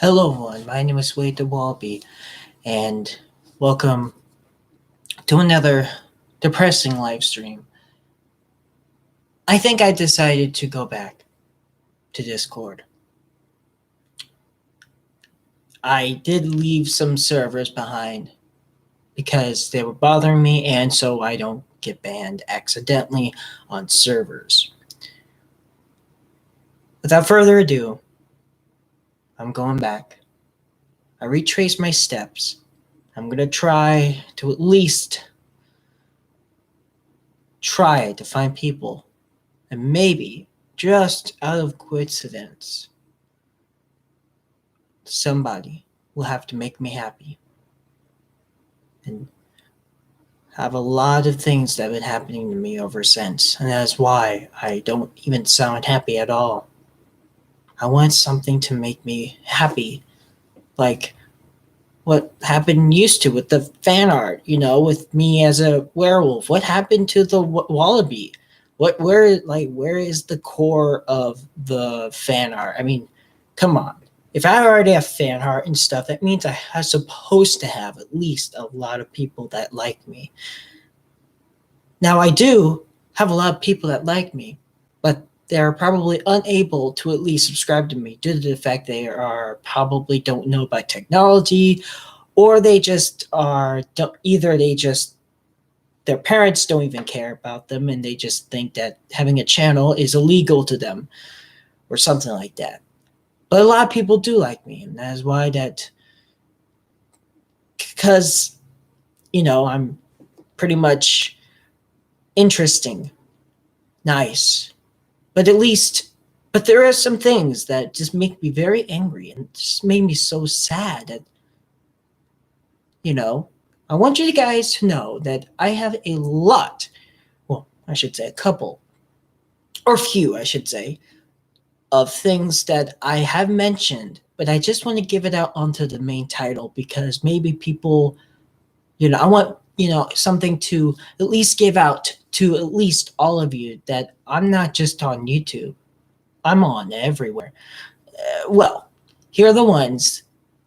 Hello, everyone. My name is Wallaby, and welcome to another depressing live stream. I think I decided to go back to Discord. I did leave some servers behind because they were bothering me, and so I don't get banned accidentally on servers. Without further ado, I'm going back. I retraced my steps. I'm going to try to at least try to find people, and maybe, just out of coincidence, somebody will have to make me happy. And have a lot of things that have been happening to me ever since, and that's why I don't even sound happy at all. I want something to make me happy, like what happened used to with the fan art, with me as a werewolf. What happened to the Wallaby? Where is the core of the fan art? I mean, come on. If I already have fan art and stuff, that means I'm supposed to have at least a lot of people that like me. Now, I do have a lot of people that like me, but they're probably unable to at least subscribe to me due to the fact they are probably don't know about technology, or they just are either they just their parents don't even care about them and they just think that having a channel is illegal to them or something like that. But a lot of people do like me, and that's why because I'm pretty much interesting, nice, but there are some things that just make me very angry and just made me so sad that I want you guys to know that I have a lot, well, I should say a couple, or few, I should say, of things that I have mentioned, but I just want to give it out onto the main title because maybe people, I want, something to at least give out to at least all of you that I'm not just on YouTube. I'm on everywhere. Well, here are the ones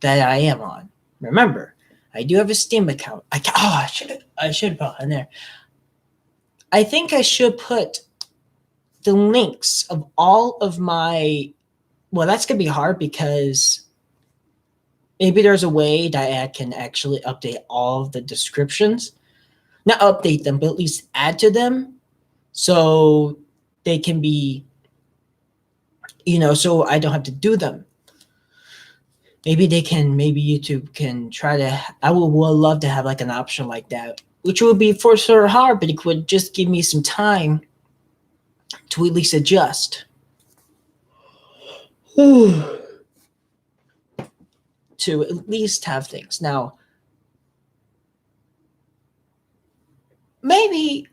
that I am on. Remember, I do have a Steam account. I should put on there. I think I should put the links of all of my. Well, that's gonna be hard because maybe there's a way that I can actually update all of the descriptions. Not update them, but at least add to them so they can be, so I don't have to do them. Maybe YouTube can try to. I would love to have like an option like that, which would be for sure hard, but it would just give me some time to at least adjust. To at least have things. Now, maybe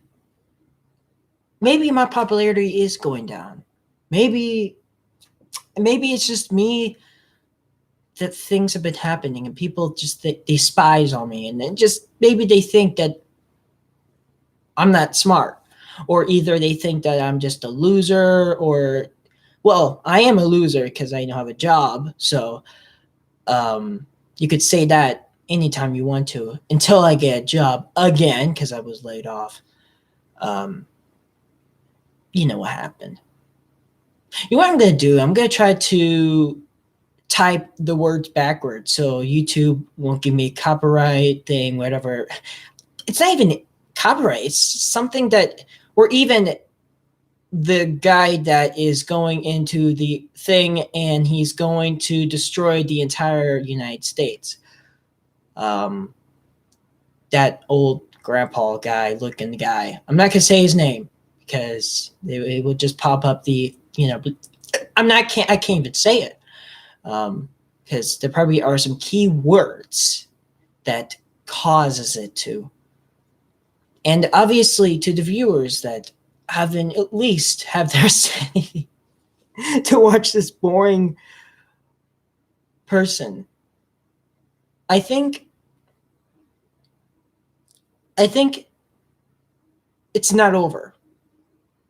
my popularity is going down. Maybe it's just me that things have been happening and people just they spies on me, and then just maybe they think that I'm not smart, or either they think that I'm just a loser, or well, I am a loser because I don't have a job. So you could say that anytime you want to until I get a job again because I was laid off. You know what happened. You know what I'm going to do? I'm going to try to type the words backwards so YouTube won't give me a copyright thing, whatever. It's not even copyright. It's something that, or even the guy that is going into the thing and he's going to destroy the entire United States. That old grandpa guy looking guy. I'm not going to say his name because it will just pop up I can't even say it. Because there probably are some key words that causes it to. And obviously to the viewers that haven't at least have their sanity to watch this boring person. I think it's not over.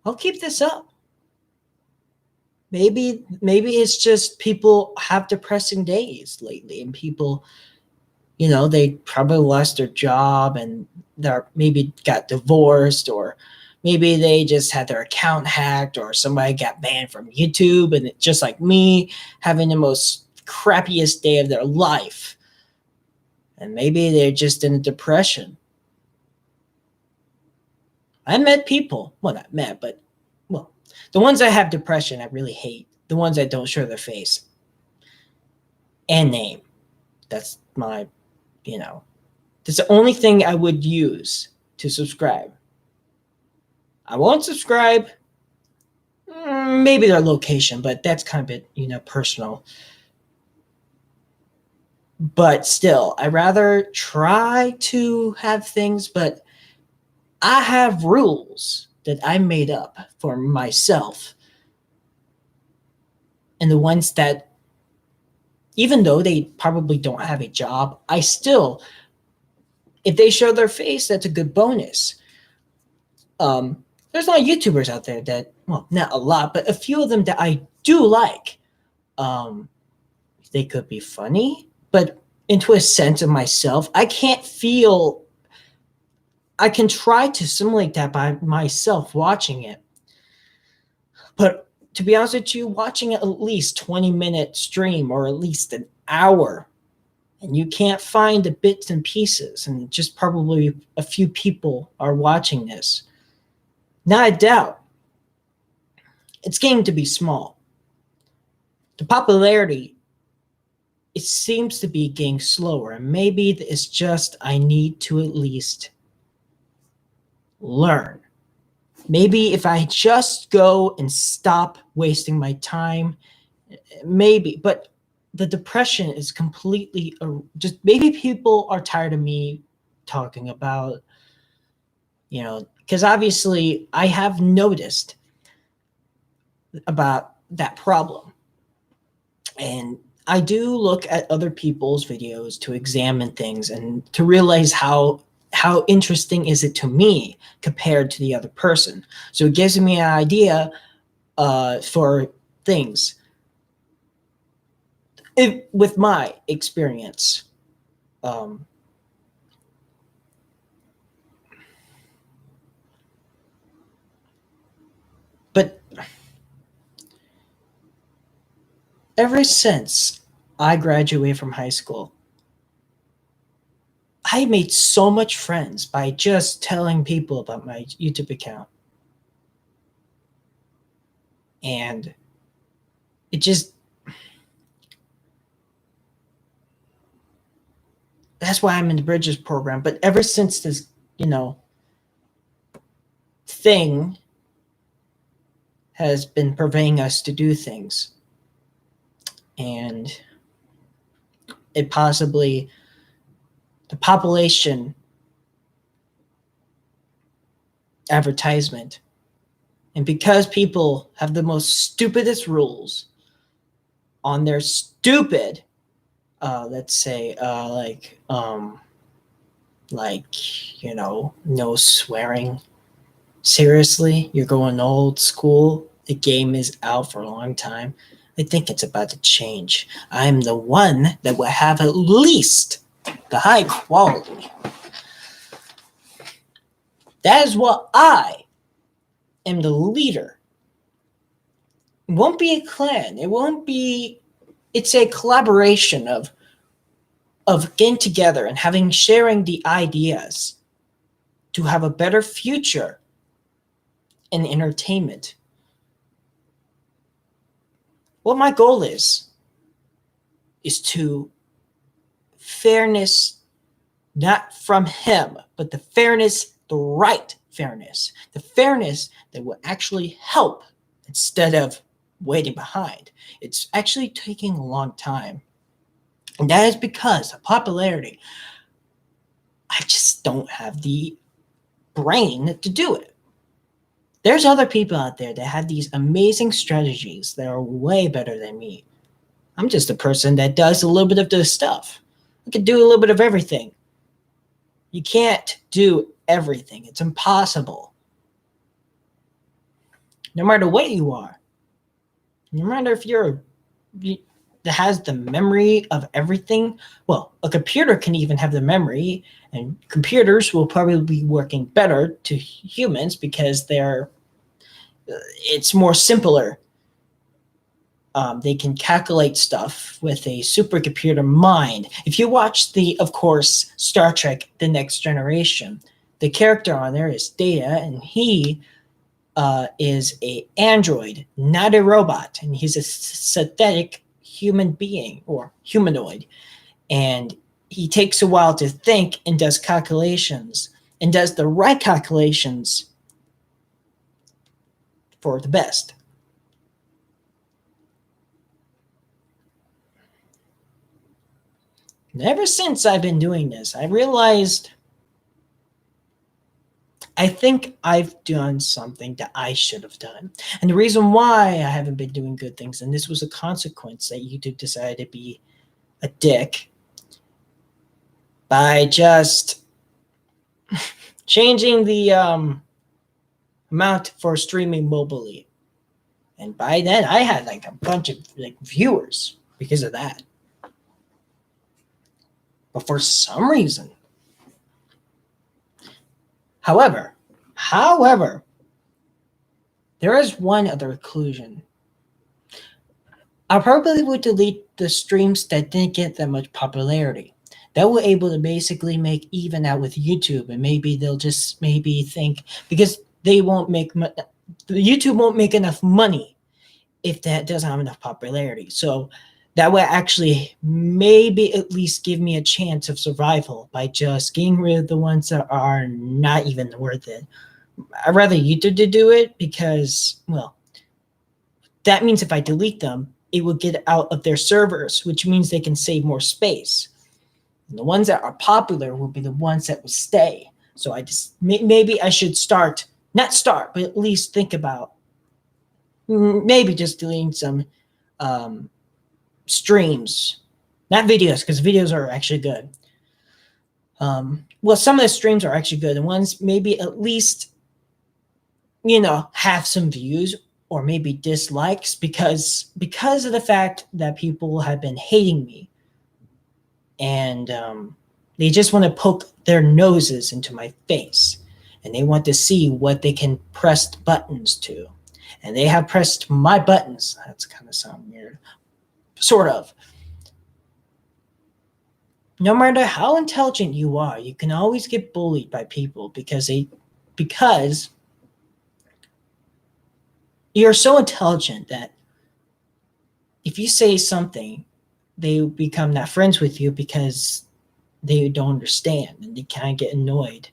I'll keep this up. Maybe it's just people have depressing days lately, and people, they probably lost their job, and they're maybe got divorced, or maybe they just had their account hacked, or somebody got banned from YouTube, and it's just like me, having the most crappiest day of their life. And maybe they're just in a depression. I met people, well, not met, but, well, the ones that have depression, I really hate. The ones that don't show their face and name. That's my, that's the only thing I would use to subscribe. I won't subscribe. Maybe their location, but that's kind of personal. But still, I rather try to have things, but I have rules that I made up for myself. And the ones that, even though they probably don't have a job, I still, if they show their face, that's a good bonus. There's a lot of YouTubers out there that, well, not a lot, but a few of them that I do like. They could be funny, but into a sense of myself, I can try to simulate that by myself watching it. But to be honest with you, watching at least 20-minute stream, or at least an hour, and you can't find the bits and pieces, and just probably a few people are watching this, not a doubt, it's getting to be small. The popularity, it seems to be getting slower, and maybe it's just I need to at least learn. Maybe if I just go and stop wasting my time, maybe, but the depression is completely just, maybe people are tired of me talking about, because obviously I have noticed about that problem. And I do look at other people's videos to examine things and to realize how interesting is it to me compared to the other person. So it gives me an idea for things. With my experience, but ever since I graduated from high school, I made so much friends by just telling people about my YouTube account. And it just, that's why I'm in the Bridges program. But ever since this, thing has been purveying us to do things, and it possibly, the population advertisement, and because people have the most stupidest rules on their stupid, let's say, no swearing. Seriously, you're going old school. The game is out for a long time. I think it's about to change. I'm the one that will have at least the high quality. That is what I am, the leader. It won't be a clan. It won't be, it's a collaboration of getting together and sharing the ideas to have a better future in entertainment. What my goal is to fairness, not from him, but the fairness, the right fairness, the fairness that will actually help instead of waiting behind. It's actually taking a long time. And that is because of popularity. I just don't have the brain to do it. There's other people out there that have these amazing strategies that are way better than me. I'm just a person that does a little bit of this stuff. I can do a little bit of everything. You can't do everything. It's impossible. No matter what you are. No matter if that has the memory of everything. Well, a computer can even have the memory, and computers will probably be working better to humans because it's more simpler. They can calculate stuff with a supercomputer mind. If you watch of course, Star Trek: The Next Generation, the character on there is Data, and he is a android, not a robot, and he's a synthetic human being or humanoid, and he takes a while to think and does calculations and does the right calculations for the best. And ever since I've been doing this, I realized I think I've done something that I should have done. And the reason why I haven't been doing good things, and this was a consequence that YouTube decided to be a dick by just changing the amount for streaming mobilely. And by then, I had like a bunch of viewers because of that. But for some reason, however, there is one other conclusion. I probably would delete the streams that didn't get that much popularity. That were able to basically make even out with YouTube, and maybe they'll just maybe think because they won't make YouTube won't make enough money if that doesn't have enough popularity. So that would actually maybe at least give me a chance of survival by just getting rid of the ones that are not even worth it. I'd rather YouTube to do it because, well, that means if I delete them, it will get out of their servers, which means they can save more space. And the ones that are popular will be the ones that will stay. So I just maybe I should not start, but at least think about maybe just deleting some streams, not videos, because videos are actually good. Well, some of the streams are actually good, and ones maybe at least have some views or maybe dislikes because of the fact that people have been hating me, and they just want to poke their noses into my face, and they want to see what they can press buttons to. And they have pressed my buttons. That's kind of sound weird. Sort of. No matter how intelligent you are, you can always get bullied by people because you're so intelligent that if you say something, they become not friends with you because they don't understand and they kind of get annoyed.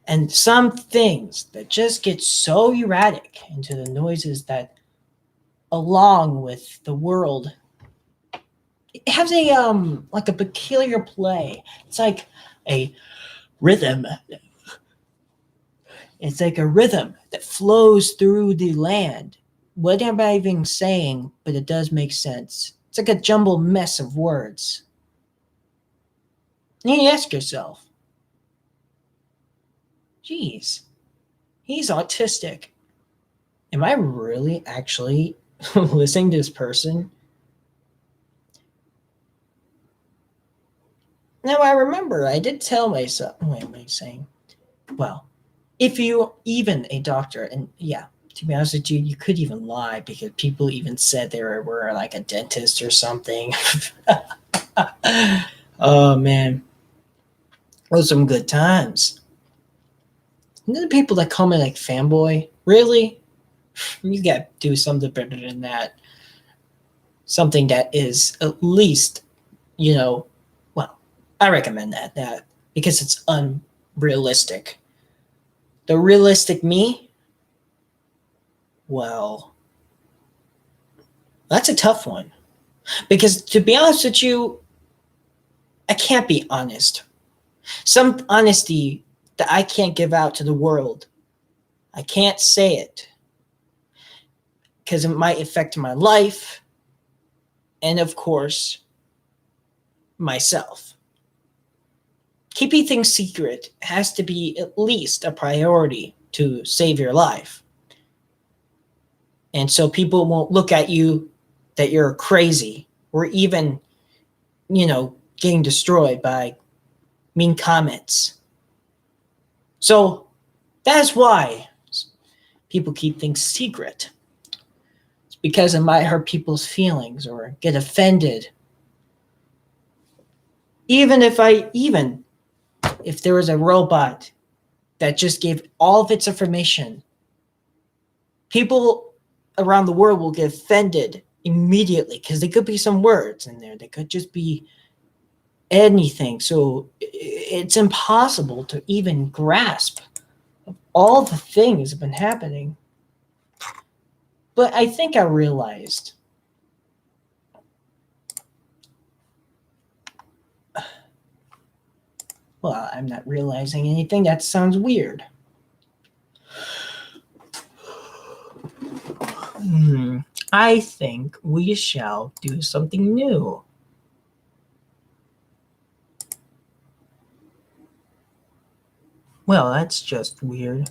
And some things that just get so erratic into the noises that, along with the world, it has a peculiar play. It's like a rhythm. It's like a rhythm that flows through the land. What am I even saying? But it does make sense. It's like a jumbled mess of words. And you ask yourself, geez, he's autistic. Am I really actually listening to this person? Now I remember I did tell myself, what am I saying? Well, if you even a doctor, and yeah, to be honest with you, you could even lie because people even said they were like a dentist or something. Oh man, those were some good times. And then the people that call me like fanboy, really? You got to do something better than that. Something that is at least, well, I recommend that because it's unrealistic. The realistic me, well, that's a tough one. Because to be honest with you, I can't be honest. Some honesty that I can't give out to the world, I can't say it because it might affect my life and, of course, myself. Keeping things secret has to be at least a priority to save your life. And so people won't look at you that you're crazy or even, getting destroyed by mean comments. So that's why people keep things secret. It's because it might hurt people's feelings or get offended. Even if there was a robot that just gave all of its information, people around the world will get offended immediately because there could be some words in there. They could just be anything. So it's impossible to even grasp all the things that have been happening. But I think I realized well, I'm not realizing anything. That sounds weird. I think we shall do something new. Well, that's just weird.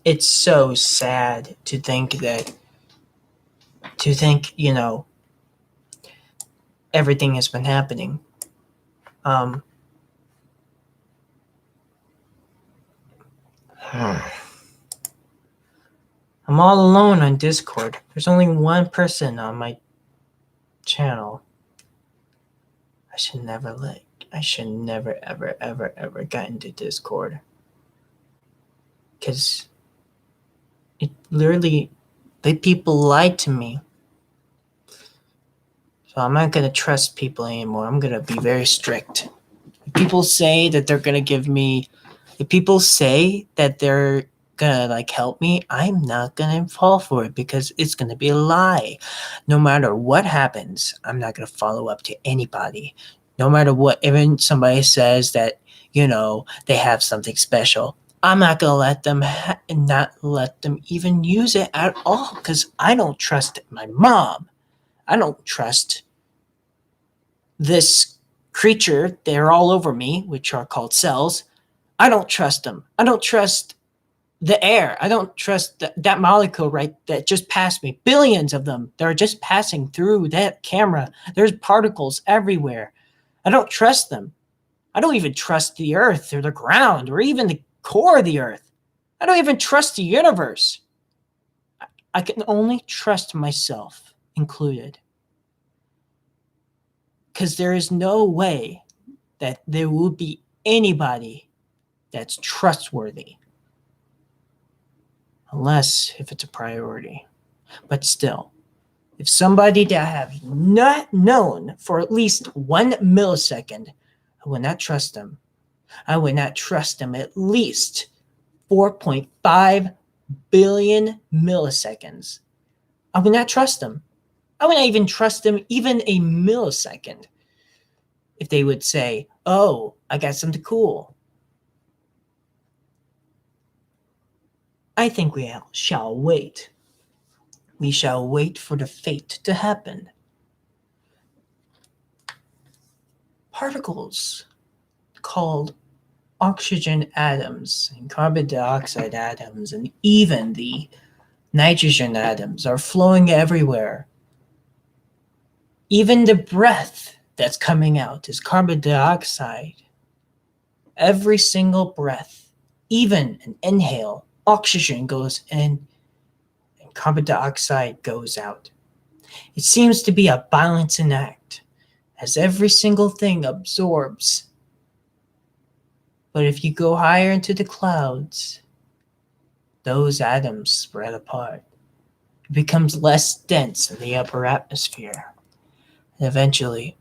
It's so sad to think everything has been happening. I'm all alone on Discord. There's only one person on my channel. I should never ever get into Discord. Because it literally, the people lied to me. So I'm not going to trust people anymore. I'm going to be very strict. If people say that they're going to give me, if people say that they're going to help me, I'm not going to fall for it because it's going to be a lie. No matter what happens, I'm not going to follow up to anybody. No matter what, even somebody says that, they have something special, I'm not going to let them even use it at all because I don't trust my mom. I don't trust this creature. They're all over me, which are called cells. I don't trust them. I don't trust the air. I don't trust that molecule that just passed me. Billions of them that are just passing through that camera. There's particles everywhere. I don't trust them. I don't even trust the earth or the ground or even the core of the earth. I don't even trust the universe. I can only trust myself included. Because there is no way that there will be anybody that's trustworthy. Unless if it's a priority. But still, if somebody that I have not known for at least 1 millisecond, I would not trust them. I would not trust them at least 4.5 billion milliseconds. I would not trust them. I would not even trust them even a millisecond if they would say, oh, I got something cool. I think we shall wait. We shall wait for the fate to happen. Particles called oxygen atoms and carbon dioxide atoms and even the nitrogen atoms are flowing everywhere. Even the breath that's coming out is carbon dioxide. Every single breath, even an inhale, oxygen goes in and carbon dioxide goes out. It seems to be a balancing act as every single thing absorbs. But if you go higher into the clouds, those atoms spread apart. It becomes less dense in the upper atmosphere. And eventually,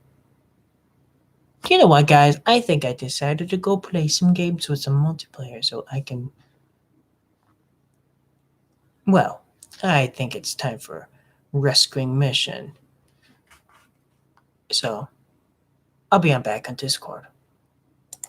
you know what, guys? I think I decided to go play some games with some multiplayer so I can. Well, I think it's time for rescuing mission. So, I'll be back on Discord.